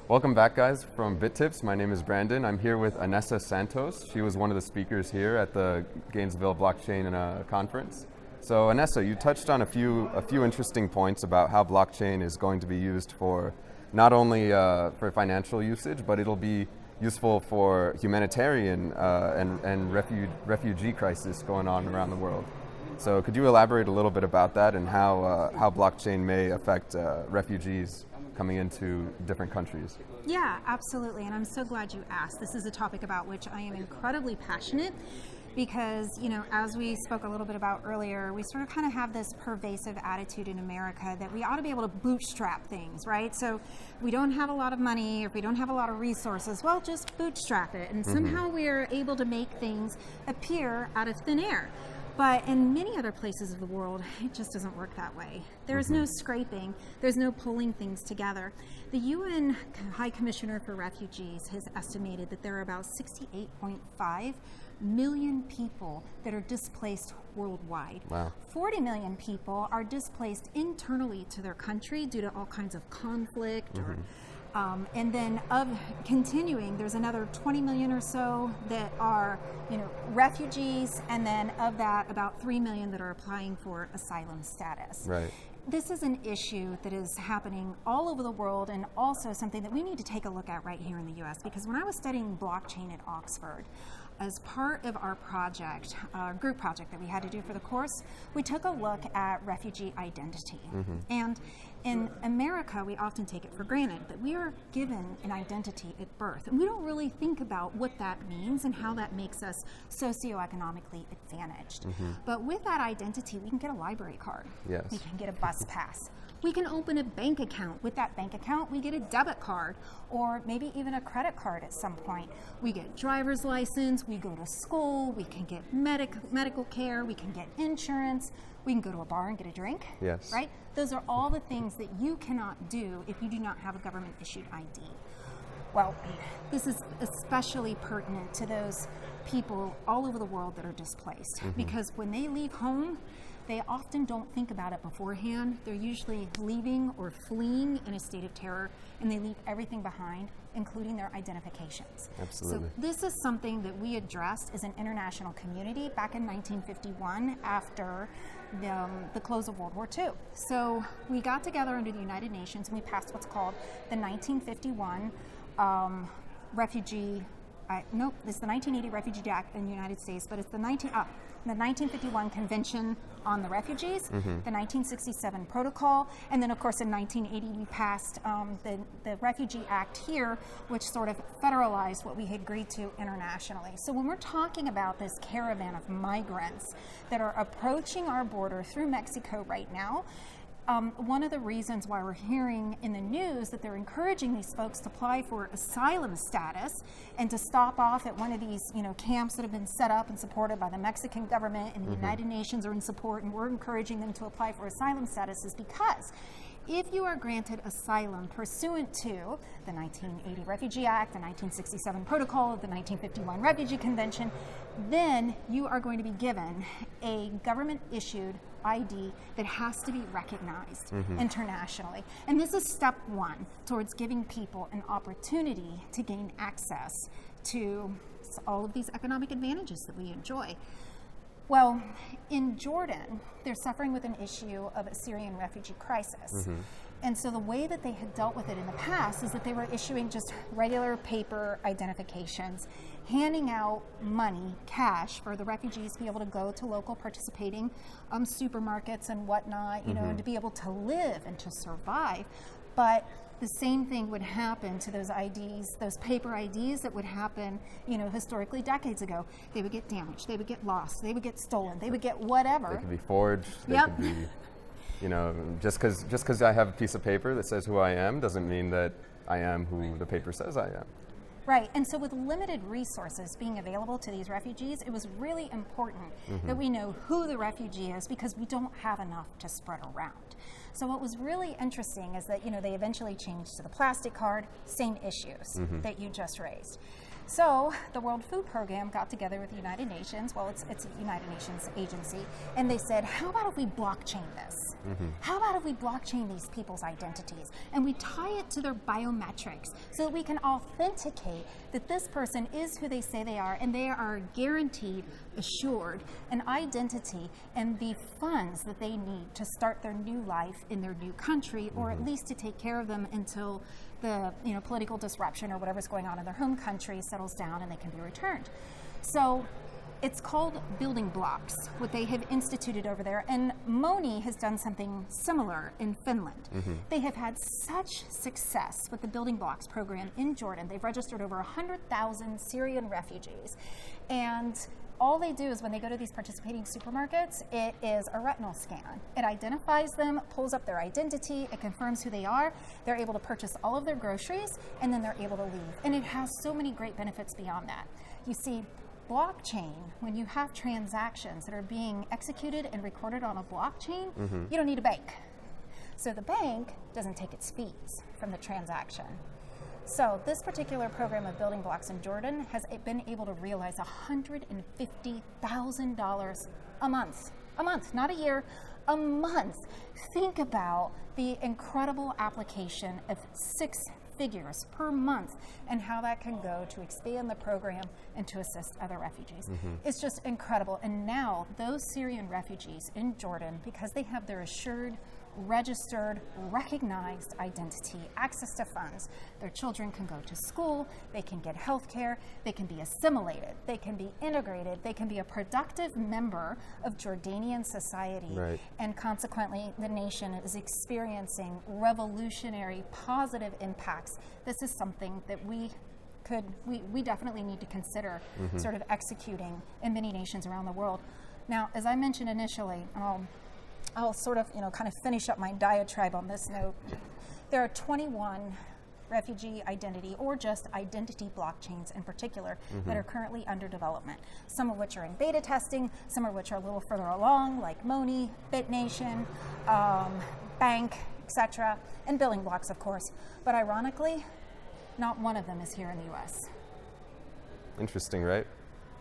Welcome back, guys, from Bit Tips. My name is Brandon. I'm here with Anessa Santos. She was one of the speakers here at the Gainesville Blockchain Conference. So, Anessa, you touched on a few interesting points about how blockchain is going to be used for not only for financial usage, but it'll be useful for humanitarian and refugee crisis going on around the world. So, could you elaborate a little bit about that and how blockchain may affect refugees coming into different countries? Yeah, absolutely, and I'm so glad you asked. This is a topic about which I am incredibly passionate because, as we spoke a little bit about earlier, we sort of kind of have this pervasive attitude in America that we ought to be able to bootstrap things, right? So we don't have a lot of money, if we don't have a lot of resources, well, just bootstrap it, and somehow we are able to make things appear out of thin air. But in many other places of the world, it just doesn't work that way. There's no scraping, there's no pulling things together. The UN High Commissioner for Refugees has estimated that there are about 68.5 million people that are displaced worldwide. Wow. 40 million people are displaced internally to their country due to all kinds of conflict and then continuing, there's another 20 million or so that are, refugees, and then of that, about 3 million that are applying for asylum status. Right. This is an issue that is happening all over the world, and also something that we need to take a look at right here in the US, because when I was studying blockchain at Oxford, as part of our project, group project that we had to do for the course, we took a look at refugee identity. And in America, we often take it for granted, but we are given an identity at birth. And we don't really think about what that means and how that makes us socioeconomically advantaged. But with that identity, we can get a library card. Yes. We can get a bus pass. We can open a bank account. With that bank account, we get a debit card or maybe even a credit card at some point. We get driver's license, we go to school, we can get medical care, we can get insurance, we can go to a bar and get a drink. Yes. Right? Those are all the things that you cannot do if you do not have a government issued ID. Well, this is especially pertinent to those people all over the world that are displaced, because when they leave home, they often don't think about it beforehand. They're usually leaving or fleeing in a state of terror, and they leave everything behind, including their identifications. Absolutely. So this is something that we addressed as an international community back in 1951 after the close of World War II. So we got together under the United Nations and we passed what's called the 1951 it's the 1980 Refugee Act in the United States, but it's the 1951 Convention on the Refugees, the 1967 Protocol, and then of course in 1980 we passed the Refugee Act here, which sort of federalized what we had agreed to internationally. So when we're talking about this caravan of migrants that are approaching our border through Mexico right now, one of the reasons why we're hearing in the news that they're encouraging these folks to apply for asylum status and to stop off at one of these, camps that have been set up and supported by the Mexican government, and the United Nations are in support, and we're encouraging them to apply for asylum status, is because if you are granted asylum pursuant to the 1980 Refugee Act, the 1967 Protocol, the 1951 Refugee Convention, then you are going to be given a government-issued ID that has to be recognized internationally. And this is step one towards giving people an opportunity to gain access to all of these economic advantages that we enjoy. Well, in Jordan, they're suffering with an issue of a Syrian refugee crisis. And so the way that they had dealt with it in the past is that they were issuing just regular paper identifications, handing out money, cash, for the refugees to be able to go to local participating supermarkets and whatnot, and to be able to live and to survive. But the same thing would happen to those IDs, those paper IDs that would happen, historically decades ago. They would get damaged, they would get lost, they would get stolen, they would get whatever. They could be forged, they could be, just because I have a piece of paper that says who I am doesn't mean that I am who the paper says I am. Right, and so with limited resources being available to these refugees, it was really important that we know who the refugee is, because we don't have enough to spread around. So what was really interesting is that, they eventually changed to the plastic card, same issues that you just raised. So the World Food Program got together with the United Nations, well, it's a United Nations agency, and they said, how about if we blockchain this? How about if we blockchain these people's identities and we tie it to their biometrics so that we can authenticate that this person is who they say they are, and they are guaranteed, assured an identity and the funds that they need to start their new life in their new country, or at least to take care of them until the political disruption or whatever's going on in their home country settles down and they can be returned. So it's called building blocks, what they have instituted over there. And Moni has done something similar in Finland. They have had such success with the building blocks program in Jordan. They've registered over 100,000 Syrian refugees. And all they do is when they go to these participating supermarkets, it is a retinal scan. It identifies them, pulls up their identity, it confirms who they are. They're able to purchase all of their groceries, and then they're able to leave. And it has so many great benefits beyond that. You see, blockchain, when you have transactions that are being executed and recorded on a blockchain, you don't need a bank. So the bank doesn't take its fees from the transaction. So this particular program of building blocks in Jordan has been able to realize $150,000 a month, not a year, a month. Think about the incredible application of 6 figures per month and how that can go to expand the program and to assist other refugees. It's just incredible. And now those Syrian refugees in Jordan, because they have their assured, registered, recognized identity, access to funds, their children can go to school, they can get health care, they can be assimilated, they can be integrated, they can be a productive member of Jordanian society. Right. And consequently, the nation is experiencing revolutionary, positive impacts. This is something that we definitely need to consider sort of executing in many nations around the world. Now, as I mentioned initially, and I'll sort of, kind of finish up my diatribe on this note. There are 21 refugee identity or just identity blockchains in particular that are currently under development. Some of which are in beta testing, some of which are a little further along, like Moni, BitNation, Bank, etc., and building blocks, of course. But ironically, not one of them is here in the U.S. Interesting, right?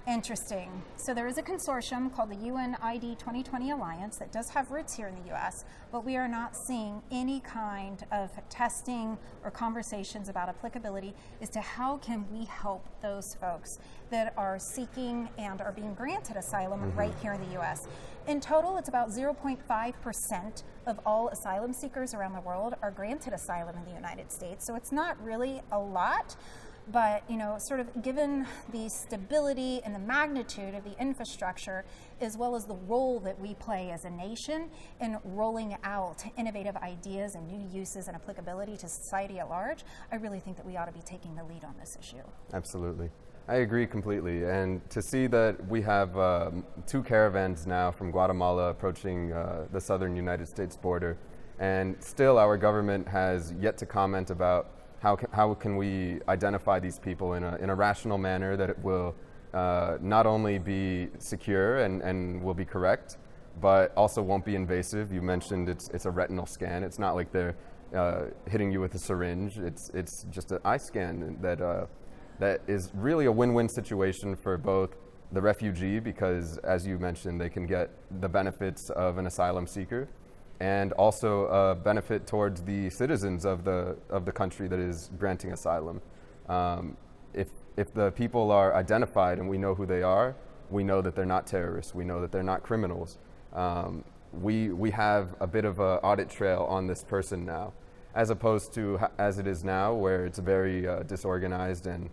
Interesting. So there is a consortium called the UNID 2020 Alliance that does have roots here in the U.S., but we are not seeing any kind of testing or conversations about applicability as to how can we help those folks that are seeking and are being granted asylum right here in the U.S. In total, it's about 0.5% of all asylum seekers around the world are granted asylum in the United States, so it's not really a lot. But, sort of given the stability and the magnitude of the infrastructure, as well as the role that we play as a nation in rolling out innovative ideas and new uses and applicability to society at large, I really think that we ought to be taking the lead on this issue. Absolutely. I agree completely. And to see that we have 2 caravans now from Guatemala approaching the southern United States border, and still our government has yet to comment about how can we identify these people in a rational manner that it will not only be secure and will be correct, but also won't be invasive. You mentioned it's a retinal scan. It's not like they're hitting you with a syringe. It's just an eye scan that is really a win-win situation for both the refugee, because as you mentioned, they can get the benefits of an asylum seeker, and also a benefit towards the citizens of the country that is granting asylum. If the people are identified and we know who they are, we know that they're not terrorists, we know that they're not criminals. We have a bit of an audit trail on this person now, as opposed to as it is now, where it's very disorganized. And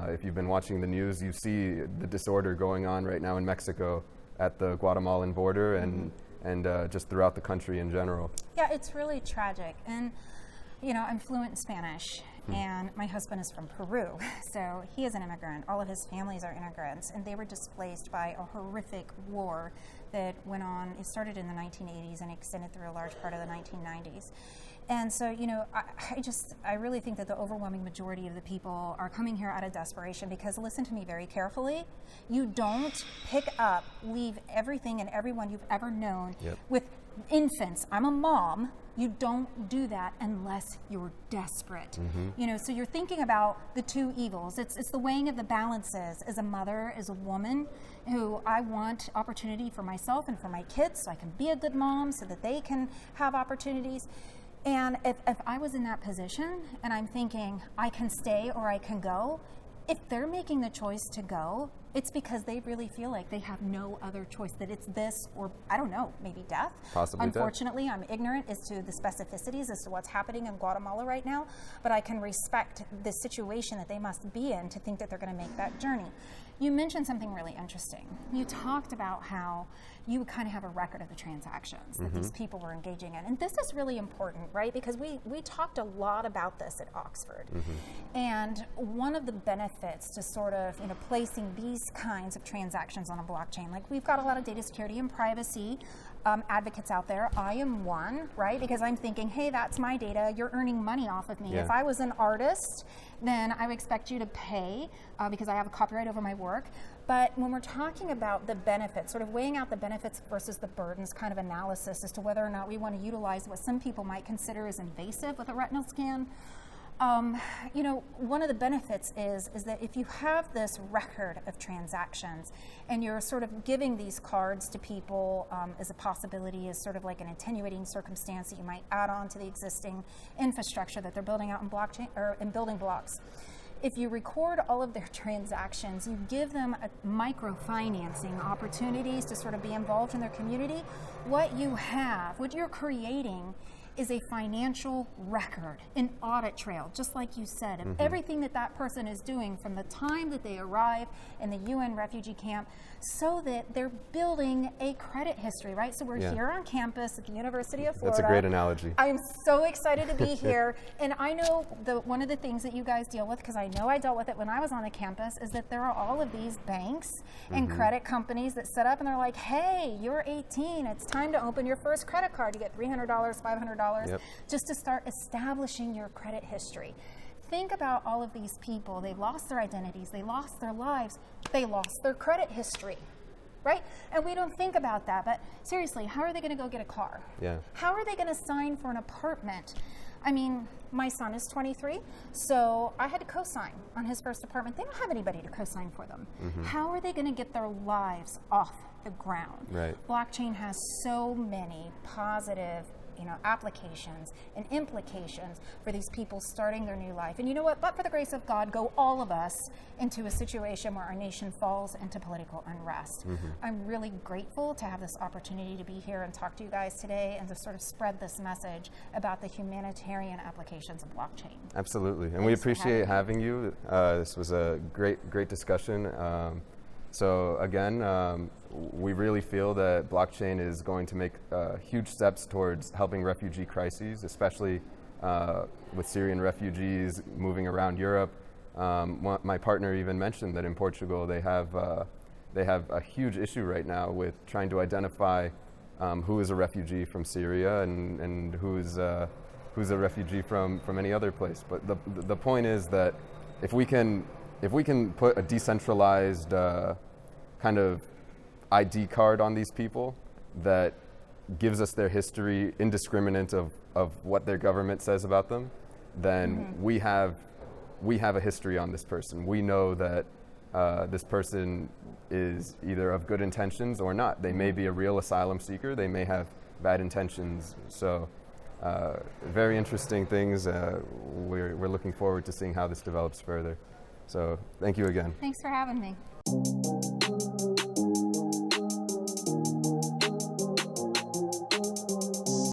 if you've been watching the news, you see the disorder going on right now in Mexico at the Guatemalan border and just throughout the country in general. Yeah, it's really tragic. And, I'm fluent in Spanish, and my husband is from Peru. So he is an immigrant. All of his families are immigrants, and they were displaced by a horrific war that went on. It started in the 1980s and extended through a large part of the 1990s. And so, I really think that the overwhelming majority of the people are coming here out of desperation because, listen to me very carefully, you don't leave everything and everyone you've ever known with infants. I'm a mom. You don't do that unless you're desperate. So you're thinking about the two evils. It's the weighing of the balances. As a mother, as a woman, who I want opportunity for myself and for my kids so I can be a good mom so that they can have opportunities. And if I was in that position and I'm thinking I can stay or I can go, if they're making the choice to go, it's because they really feel like they have no other choice, that it's this or, I don't know, maybe death. Possibly Unfortunately, death. I'm ignorant as to the specificities as to what's happening in Guatemala right now, but I can respect the situation that they must be in to think that they're going to make that journey. You mentioned something really interesting. You talked about how you kind of have a record of the transactions that these people were engaging in. And this is really important, right? Because we talked a lot about this at Oxford. And one of the benefits to sort of, placing these kinds of transactions on a blockchain, like we've got a lot of data security and privacy advocates out there. I am one, right? Because I'm thinking, hey, that's my data. You're earning money off of me. Yeah. If I was an artist, then I would expect you to pay because I have a copyright over my work. But when we're talking about the benefits, sort of weighing out the benefits versus the burdens kind of analysis as to whether or not we want to utilize what some people might consider as invasive with a retinal scan, one of the benefits is that if you have this record of transactions and you're sort of giving these cards to people as a possibility, as sort of like an attenuating circumstance that you might add on to the existing infrastructure that they're building out in blockchain or in building blocks. If you record all of their transactions, you give them microfinancing opportunities to sort of be involved in their community. What you're creating is a financial record, an audit trail, just like you said, of everything that person is doing from the time that they arrive in the UN refugee camp, so that they're building a credit history, right? So we're here on campus at the University of Florida. That's a great analogy. I'm so excited to be here. And I know one of the things that you guys deal with, because I know I dealt with it when I was on the campus, is that there are all of these banks and credit companies that set up and they're like, hey, you're 18, it's time to open your first credit card. You get $300, $500, just to start establishing your credit history. Think about all of these people. They lost their identities, they lost their lives, they lost their credit history, right? And we don't think about that, but seriously, how are they going to go get a car? How are they going to sign for an apartment? I mean, my son is 23, so I had to co-sign on his first apartment. They don't have anybody to co-sign for them. How are they going to get their lives off the ground? Blockchain has so many positive applications and implications for these people starting their new life. And you know what? But for the grace of God, go all of us into a situation where our nation falls into political unrest. I'm really grateful to have this opportunity to be here and talk to you guys today and to sort of spread this message about the humanitarian applications of blockchain. Absolutely. And we appreciate having you. This was a great discussion. So again, we really feel that blockchain is going to make huge steps towards helping refugee crises, especially with Syrian refugees moving around Europe. My partner even mentioned that in Portugal they have a huge issue right now with trying to identify who is a refugee from Syria and who's a refugee from any other place. But the point is that if we can put a decentralized kind of ID card on these people that gives us their history indiscriminate of what their government says about them, then we have a history on this person. We know that this person is either of good intentions or not. They may be a real asylum seeker. They may have bad intentions. So very interesting things. We're looking forward to seeing how this develops further. So thank you again. Thanks for having me.